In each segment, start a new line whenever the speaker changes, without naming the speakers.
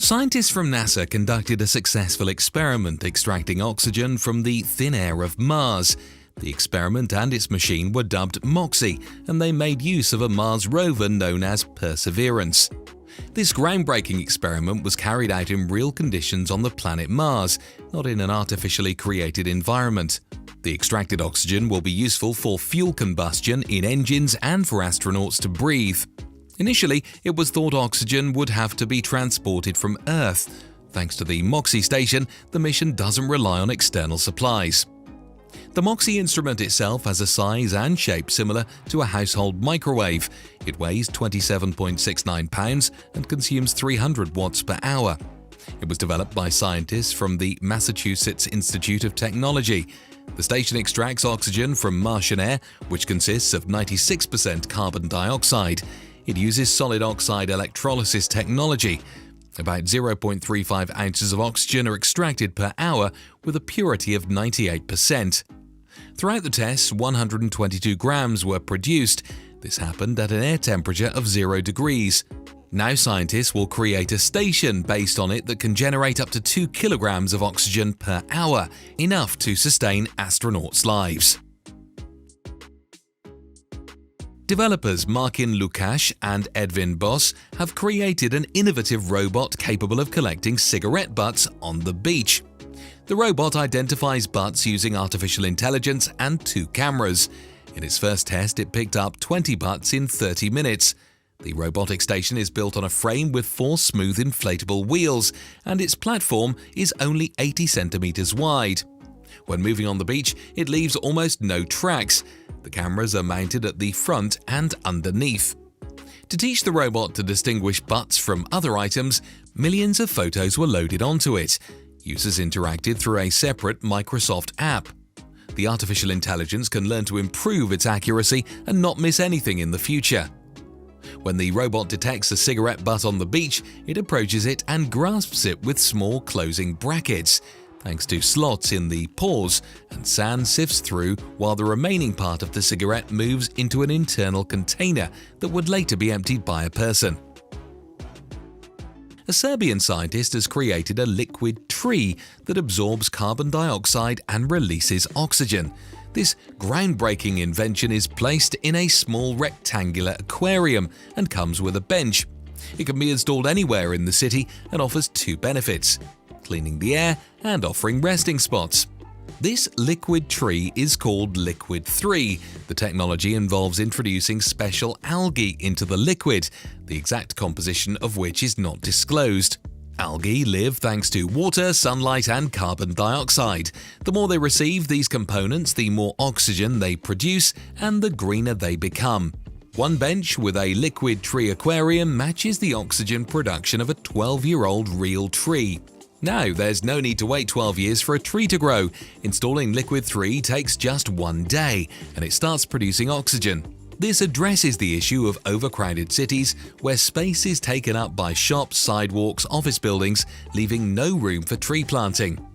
Scientists from NASA conducted a successful experiment extracting oxygen from the thin air of Mars. The experiment and its machine were dubbed MOXIE, and they made use of a Mars rover known as Perseverance. This groundbreaking experiment was carried out in real conditions on the planet Mars, not in an artificially created environment. The extracted oxygen will be useful for fuel combustion in engines and for astronauts to breathe. Initially, it was thought oxygen would have to be transported from Earth. Thanks to the MOXIE station, the mission doesn't rely on external supplies. The MOXIE instrument itself has a size and shape similar to a household microwave. It weighs 27.69 pounds and consumes 300 watts per hour. It was developed by scientists from the Massachusetts Institute of Technology. The station extracts oxygen from Martian air, which consists of 96% carbon dioxide. It uses solid oxide electrolysis technology. About 0.35 ounces of oxygen are extracted per hour with a purity of 98%. Throughout the tests, 122 grams were produced. This happened at an air temperature of 0 degrees. Now scientists will create a station based on it that can generate up to 2 kilograms of oxygen per hour, enough to sustain astronauts' lives. Developers Martin Lukács and Edwin Boss have created an innovative robot capable of collecting cigarette butts on the beach. The robot identifies butts using artificial intelligence and 2 cameras. In its first test, it picked up 20 butts in 30 minutes. The robotic station is built on a frame with 4 smooth inflatable wheels, and its platform is only 80 centimeters wide. When moving on the beach, it leaves almost no tracks. The cameras are mounted at the front and underneath. To teach the robot to distinguish butts from other items, millions of photos were loaded onto it. Users interacted through a separate Microsoft app. The artificial intelligence can learn to improve its accuracy and not miss anything in the future. When the robot detects a cigarette butt on the beach, it approaches it and grasps it with small closing brackets. Thanks to slots in the pores, and sand sifts through while the remaining part of the cigarette moves into an internal container that would later be emptied by a person. A Serbian scientist has created a liquid tree that absorbs carbon dioxide and releases oxygen. This groundbreaking invention is placed in a small rectangular aquarium and comes with a bench. It can be installed anywhere in the city and offers 2 benefits: cleaning the air and offering resting spots. This liquid tree is called Liquid 3. The technology involves introducing special algae into the liquid, the exact composition of which is not disclosed. Algae live thanks to water, sunlight, and carbon dioxide. The more they receive these components, the more oxygen they produce and the greener they become. One bench with a liquid tree aquarium matches the oxygen production of a 12-year-old real tree. Now, there's no need to wait 12 years for a tree to grow. Installing Liquid 3 takes just 1 day, and it starts producing oxygen. This addresses the issue of overcrowded cities where space is taken up by shops, sidewalks, office buildings, leaving no room for tree planting.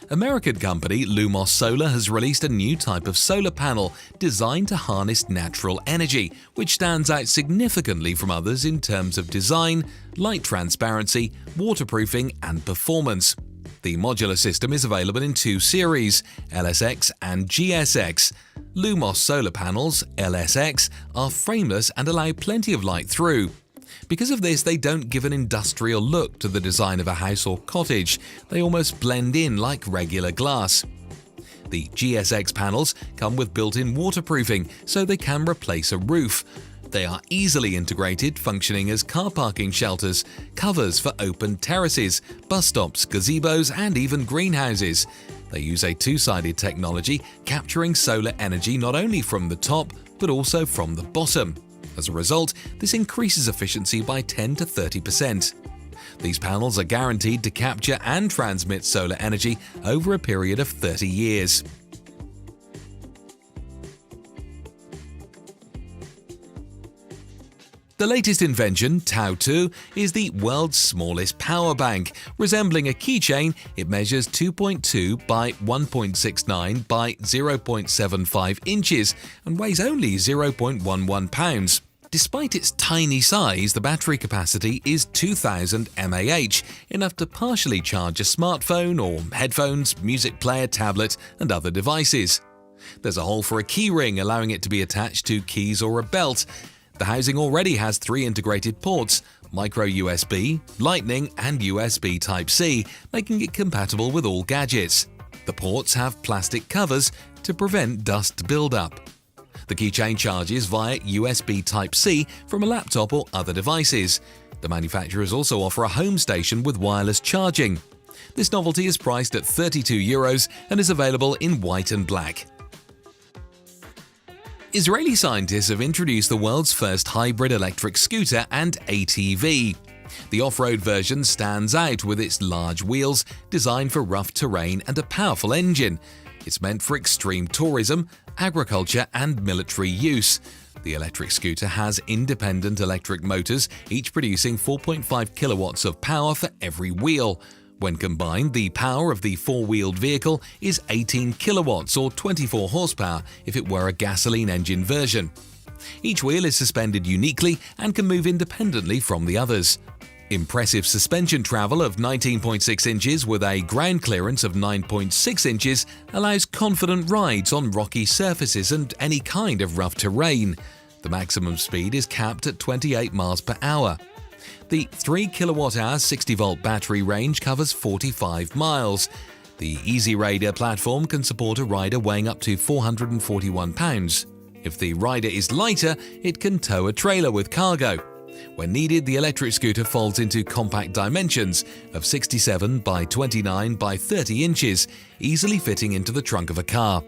American company Lumos Solar has released a new type of solar panel designed to harness natural energy, which stands out significantly from others in terms of design, light transparency, waterproofing, and performance. The modular system is available in 2 series, LSX and GSX. Lumos solar panels, LSX, are frameless and allow plenty of light through. Because of this, they don't give an industrial look to the design of a house or cottage. They almost blend in like regular glass. The GSX panels come with built-in waterproofing, so they can replace a roof. They are easily integrated, functioning as car parking shelters, covers for open terraces, bus stops, gazebos, and even greenhouses. They use a 2-sided technology, capturing solar energy not only from the top, but also from the bottom. As a result, this increases efficiency by 10 to 30%. These panels are guaranteed to capture and transmit solar energy over a period of 30 years. The latest invention, Tau 2, is the world's smallest power bank. Resembling a keychain, it measures 2.2 by 1.69 by 0.75 inches and weighs only 0.11 pounds. Despite its tiny size, the battery capacity is 2000 mAh, enough to partially charge a smartphone or headphones, music player, tablet, and other devices. There's a hole for a key ring, allowing it to be attached to keys or a belt. The housing already has 3 integrated ports: micro USB, Lightning, and USB Type-C, making it compatible with all gadgets. The ports have plastic covers to prevent dust buildup. The keychain charges via USB Type-C from a laptop or other devices. The manufacturers also offer a home station with wireless charging. This novelty is priced at €32 and is available in white and black. Israeli scientists have introduced the world's first hybrid electric scooter and ATV. The off-road version stands out with its large wheels, designed for rough terrain, and a powerful engine. It's meant for extreme tourism, agriculture, and military use. The electric scooter has independent electric motors, each producing 4.5 kilowatts of power for every wheel. When combined, the power of the four-wheeled vehicle is 18 kilowatts or 24 horsepower if it were a gasoline engine version. Each wheel is suspended uniquely and can move independently from the others. Impressive suspension travel of 19.6 inches with a ground clearance of 9.6 inches allows confident rides on rocky surfaces and any kind of rough terrain. The maximum speed is capped at 28 miles per hour. The 3 kWh 60-volt battery range covers 45 miles. The Easy Raider platform can support a rider weighing up to 441 pounds. If the rider is lighter, it can tow a trailer with cargo. When needed, the electric scooter folds into compact dimensions of 67 by 29 by 30 inches, easily fitting into the trunk of a car.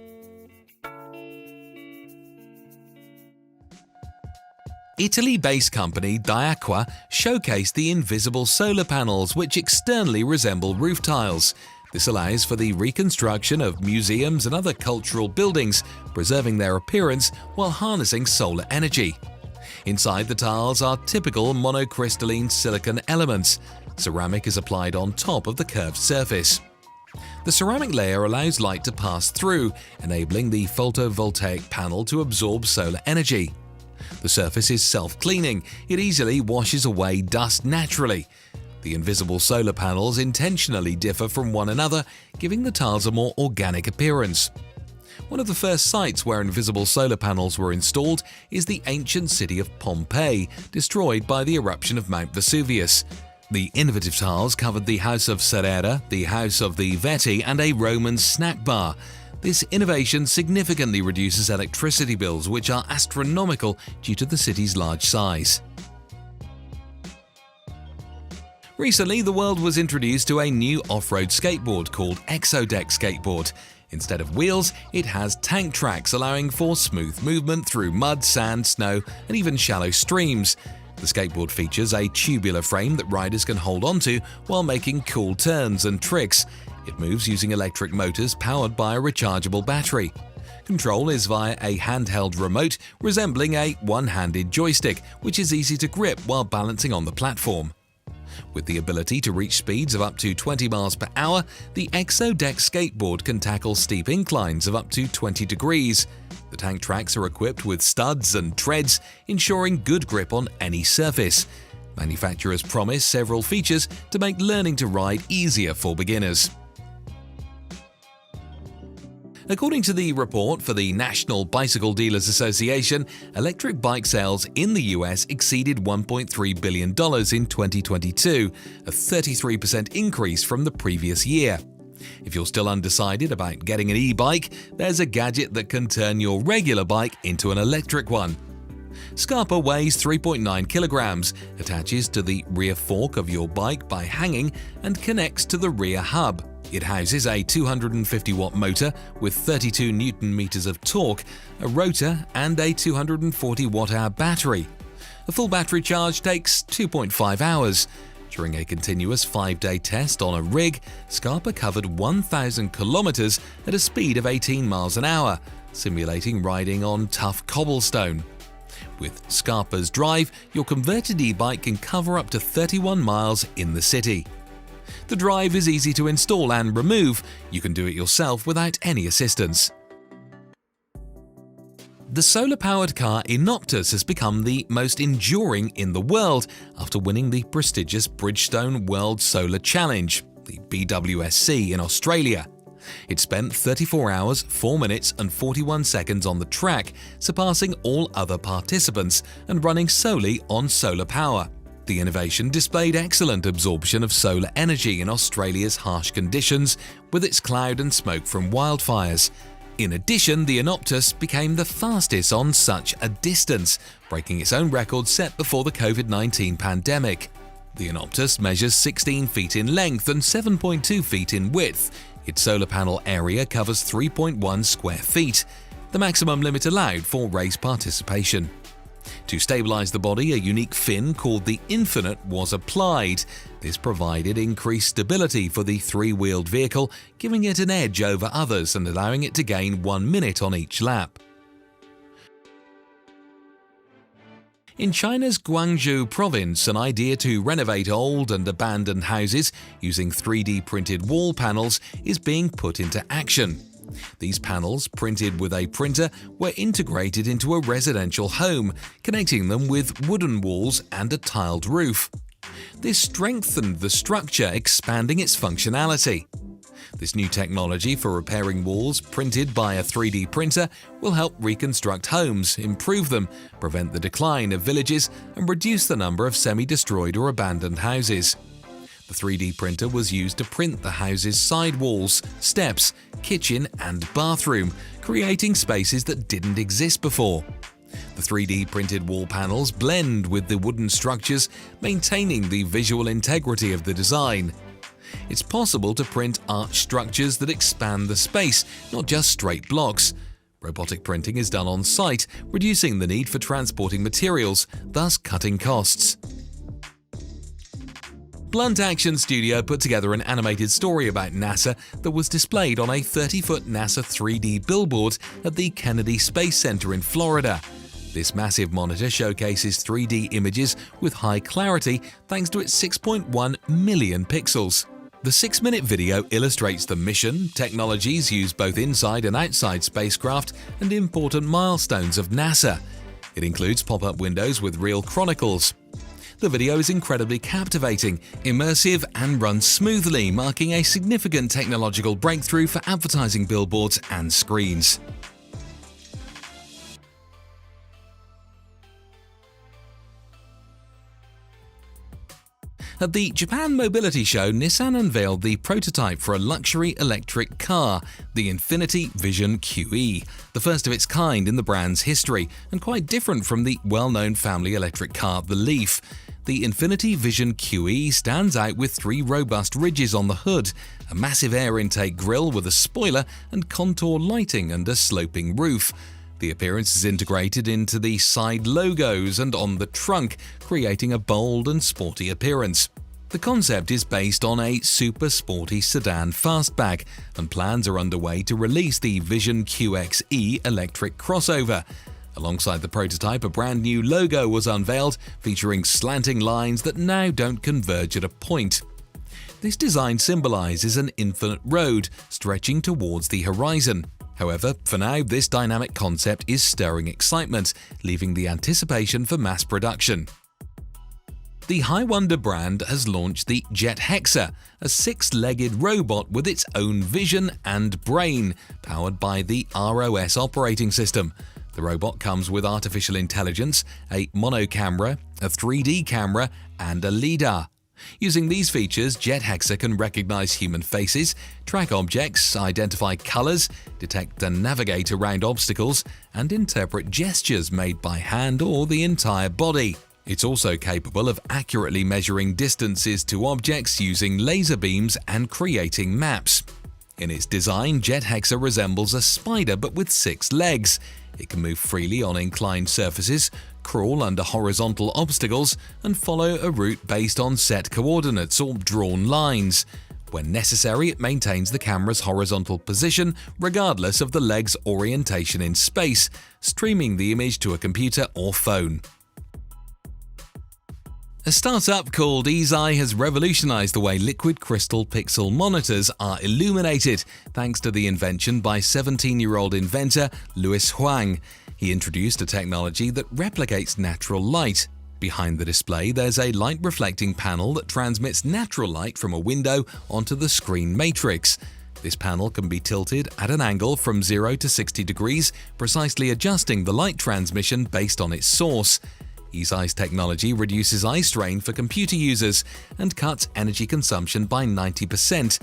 Italy-based company Diaqua showcased the invisible solar panels, which externally resemble roof tiles. This allows for the reconstruction of museums and other cultural buildings, preserving their appearance while harnessing solar energy. Inside the tiles are typical monocrystalline silicon elements. Ceramic is applied on top of the curved surface. The ceramic layer allows light to pass through, enabling the photovoltaic panel to absorb solar energy. The surface is self-cleaning. It easily washes away dust naturally. The invisible solar panels intentionally differ from one another, giving the tiles a more organic appearance. One of the first sites where invisible solar panels were installed is the ancient city of Pompeii, destroyed by the eruption of Mount Vesuvius. The innovative tiles covered the House of Serera, the House of the Veti, and a Roman snack bar. This innovation significantly reduces electricity bills, which are astronomical due to the city's large size. Recently, the world was introduced to a new off-road skateboard called Exodeck Skateboard. Instead of wheels, it has tank tracks, allowing for smooth movement through mud, sand, snow, and even shallow streams. The skateboard features a tubular frame that riders can hold onto while making cool turns and tricks. It moves using electric motors powered by a rechargeable battery. Control is via a handheld remote resembling a one-handed joystick, which is easy to grip while balancing on the platform. With the ability to reach speeds of up to 20 miles per hour, the Exodeck skateboard can tackle steep inclines of up to 20 degrees. The tank tracks are equipped with studs and treads, ensuring good grip on any surface. Manufacturers promise several features to make learning to ride easier for beginners. According to the report for the National Bicycle Dealers Association, electric bike sales in the US exceeded $1.3 billion in 2022, a 33% increase from the previous year. If you're still undecided about getting an e-bike, there's a gadget that can turn your regular bike into an electric one. Scarpa weighs 3.9 kilograms, attaches to the rear fork of your bike by hanging, and connects to the rear hub. It houses a 250-watt motor with 32 Newton-meters of torque, a rotor, and a 240 watt-hour battery. A full battery charge takes 2.5 hours. During a continuous 5-day test on a rig, Scarpa covered 1,000 kilometers at a speed of 18 miles an hour, simulating riding on tough cobblestone. With Scarpa's drive, your converted e-bike can cover up to 31 miles in the city. The drive is easy to install and remove. You can do it yourself without any assistance. The solar-powered car Inoptus has become the most enduring in the world after winning the prestigious Bridgestone World Solar Challenge, the BWSC, in Australia. It spent 34 hours, 4 minutes and 41 seconds on the track, surpassing all other participants and running solely on solar power. The innovation displayed excellent absorption of solar energy in Australia's harsh conditions with its cloud and smoke from wildfires. In addition, the Inoptus became the fastest on such a distance, breaking its own record set before the COVID-19 pandemic. The Inoptus measures 16 feet in length and 7.2 feet in width. Its solar panel area covers 3.1 square feet, the maximum limit allowed for race participation. To stabilize the body, a unique fin called the Infinite was applied. This provided increased stability for the three-wheeled vehicle, giving it an edge over others and allowing it to gain 1 minute on each lap. In China's Guangzhou province, an idea to renovate old and abandoned houses using 3D printed wall panels is being put into action. These panels, printed with a printer, were integrated into a residential home, connecting them with wooden walls and a tiled roof. This strengthened the structure, expanding its functionality. This new technology for repairing walls printed by a 3D printer will help reconstruct homes, improve them, prevent the decline of villages, and reduce the number of semi-destroyed or abandoned houses. The 3D printer was used to print the house's side walls, steps, kitchen, and bathroom, creating spaces that didn't exist before. The 3D printed wall panels blend with the wooden structures, maintaining the visual integrity of the design. It's possible to print arch structures that expand the space, not just straight blocks. Robotic printing is done on site, reducing the need for transporting materials, thus cutting costs. Blunt Action Studio put together an animated story about NASA that was displayed on a 30-foot NASA 3D billboard at the Kennedy Space Center in Florida. This massive monitor showcases 3D images with high clarity thanks to its 6.1 million pixels. The 6-minute video illustrates the mission, technologies used both inside and outside spacecraft, and important milestones of NASA. It includes pop-up windows with real chronicles. The video is incredibly captivating, immersive, and runs smoothly, marking a significant technological breakthrough for advertising billboards and screens. At the Japan Mobility Show, Nissan unveiled the prototype for a luxury electric car, the Infiniti Vision QE, the first of its kind in the brand's history, and quite different from the well-known family electric car, the Leaf. The Infiniti Vision QE stands out with 3 robust ridges on the hood, a massive air intake grille with a spoiler, and contour lighting and a sloping roof. The appearance is integrated into the side logos and on the trunk, creating a bold and sporty appearance. The concept is based on a super sporty sedan fastback, and plans are underway to release the Vision QXE electric crossover. Alongside the prototype, a brand new logo was unveiled, featuring slanting lines that now don't converge at a point. This design symbolizes an infinite road stretching towards the horizon. However, for now, this dynamic concept is stirring excitement, leaving the anticipation for mass production. The Hyundai brand has launched the Jet Hexa, a 6-legged robot with its own vision and brain, powered by the ROS operating system. The robot comes with artificial intelligence, a mono camera, a 3D camera, and a LiDAR. Using these features, Jet Hexa can recognize human faces, track objects, identify colors, detect and navigate around obstacles, and interpret gestures made by hand or the entire body. It's also capable of accurately measuring distances to objects using laser beams and creating maps. In its design, Jet Hexa resembles a spider but with 6 legs. It can move freely on inclined surfaces, crawl under horizontal obstacles, and follow a route based on set coordinates or drawn lines. When necessary, it maintains the camera's horizontal position regardless of the leg's orientation in space, streaming the image to a computer or phone. A startup called Easeye has revolutionized the way liquid crystal pixel monitors are illuminated, thanks to the invention by 17-year-old inventor Louis Huang. He introduced a technology that replicates natural light. Behind the display, there's a light-reflecting panel that transmits natural light from a window onto the screen matrix. This panel can be tilted at an angle from 0 to 60 degrees, precisely adjusting the light transmission based on its source. Easeye's technology reduces eye strain for computer users and cuts energy consumption by 90%.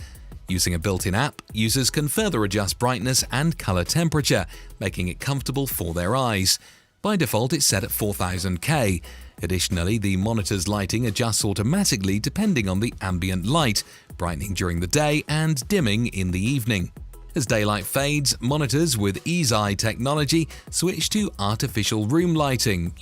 Using a built-in app, users can further adjust brightness and color temperature, making it comfortable for their eyes. By default, it's set at 4000K. Additionally, the monitor's lighting adjusts automatically depending on the ambient light, brightening during the day and dimming in the evening. As daylight fades, monitors with Easeye technology switch to artificial room lighting,